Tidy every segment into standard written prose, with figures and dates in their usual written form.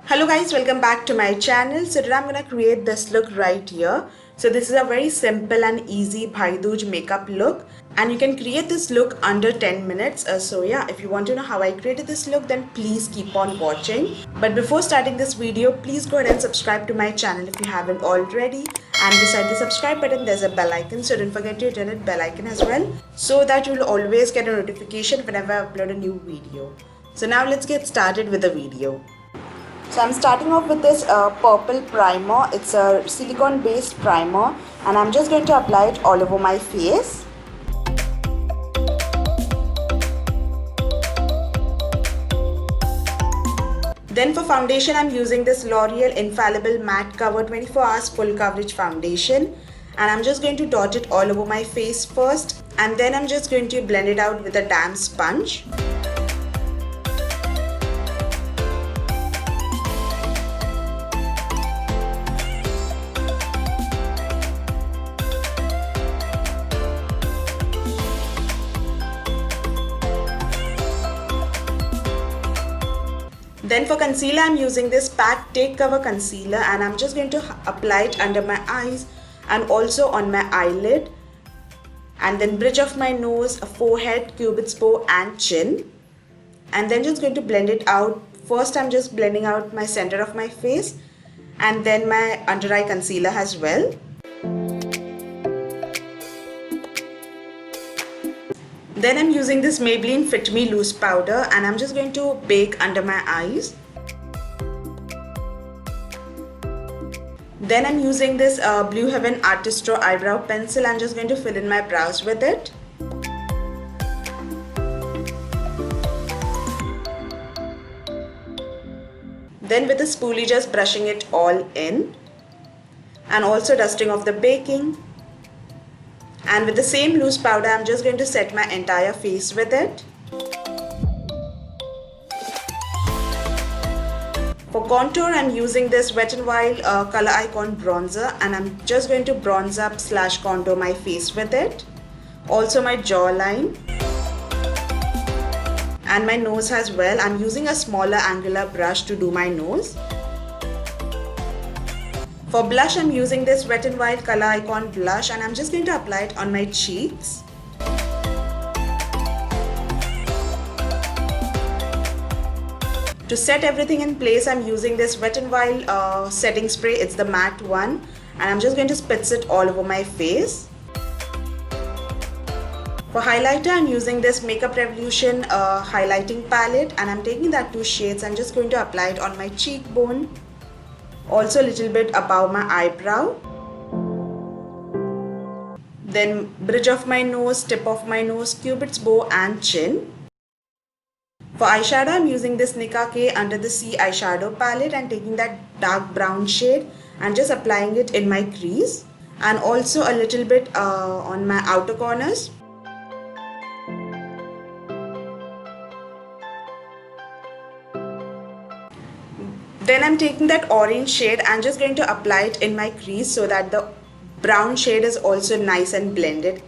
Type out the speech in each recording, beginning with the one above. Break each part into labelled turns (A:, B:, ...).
A: Hello guys, welcome back to my channel. So today I'm going to create this look right here. So this is a very simple and easy Bhai Dooj makeup look, and you can create this look under 10 minutes. So yeah, if you want to know how I created this look, then please keep on watching. But before starting this video, please go ahead and subscribe to my channel if you haven't already. And beside the subscribe button, there's a bell icon. So don't forget to hit that bell icon as well, so that you'll always get a notification whenever I upload a new video. So now let's get started with the video. So I'm starting off with this purple primer. It's a silicone based primer, and I'm just going to apply it all over my face. Then for foundation, I'm using this L'Oreal Infallible Matte Cover 24 Hours Full Coverage Foundation, and I'm just going to dot it all over my face first, and then I'm just going to blend it out with a damp sponge. Then for concealer, I'm using this PAC Take Cover Concealer, and I'm just going to apply it under my eyes and also on my eyelid, and then bridge of my nose, forehead, cupid's bow and chin, and then just going to blend it out. First I'm just blending out my center of my face and then my under eye concealer as well. Then I'm using this Maybelline Fit Me loose powder, and I'm just going to bake under my eyes. Then I'm using this Blue Heaven Artistro eyebrow pencil. I'm just going to fill in my brows with it. Then with the spoolie, just brushing it all in, and also dusting off the baking. And with the same loose powder, I'm just going to set my entire face with it. For contour, I'm using this Wet n Wild Color Icon bronzer, and I'm just going to bronze up / contour my face with it. Also my jawline and my nose as well. I'm using a smaller angular brush to do my nose. For blush, I'm using this Wet n Wild Color Icon blush, and I'm just going to apply it on my cheeks. To set everything in place, I'm using this Wet n Wild setting spray. It's the matte one, and I'm just going to spritz it all over my face. For highlighter, I'm using this Makeup Revolution highlighting palette, and I'm taking that 2 shades. I'm just going to apply it on my cheekbone, also a little bit above my eyebrow, then bridge of my nose, tip of my nose, cupid's bow and chin. For eyeshadow, I'm using this Nicka K Under the Sea eyeshadow palette, and taking that dark brown shade and just applying it in my crease, and also a little bit on my outer corners. Then I'm taking that orange shade and just going to apply it in my crease, so that the brown shade is also nice and blended.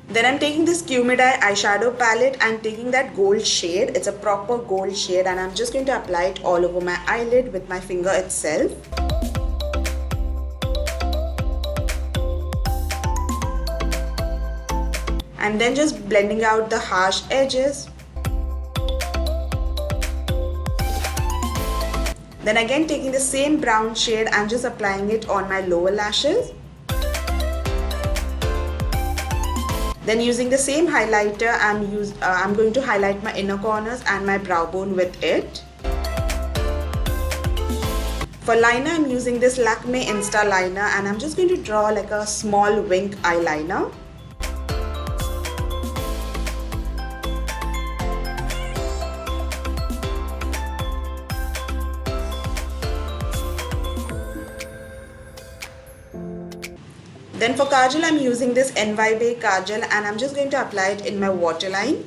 A: Then I'm taking this Qmidai eyeshadow palette and taking that gold shade. It's a proper gold shade, and I'm just going to apply it all over my eyelid with my finger itself. And then just blending out the harsh edges. Then again taking the same brown shade and just applying it on my lower lashes. Then using the same highlighter, I'm going to highlight my inner corners and my brow bone with it. For liner, I'm using this Lakme Insta liner, and I'm just going to draw like a small wink eyeliner. Then for kajal, I'm using this NYBay kajal, and I'm just going to apply it in my waterline.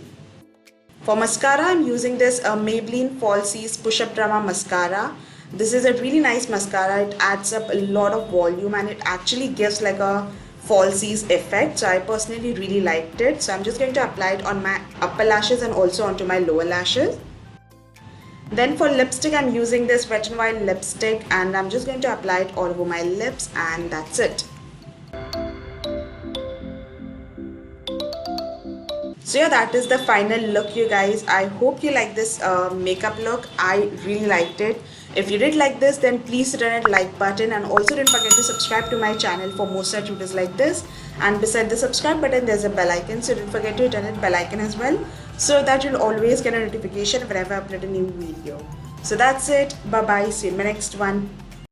A: For mascara, I'm using this Maybelline Falsies Push Up Drama Mascara. This is a really nice mascara. It adds up a lot of volume, and it actually gives like a falsies effect. So I personally really liked it. So I'm just going to apply it on my upper lashes and also onto my lower lashes. Then for lipstick, I'm using this Wet n Wild lipstick and I'm just going to apply it all over my lips, and that's it. So yeah, that is the final look, you guys. I hope you like this makeup look. I really liked it. If you did like this, then please hit that like button, and also don't forget to subscribe to my channel for more such videos like this. And beside the subscribe button, there's a bell icon, so don't forget to hit that bell icon as well, so that you'll always get a notification whenever I upload a new video. So that's it. Bye bye. See you in my next one.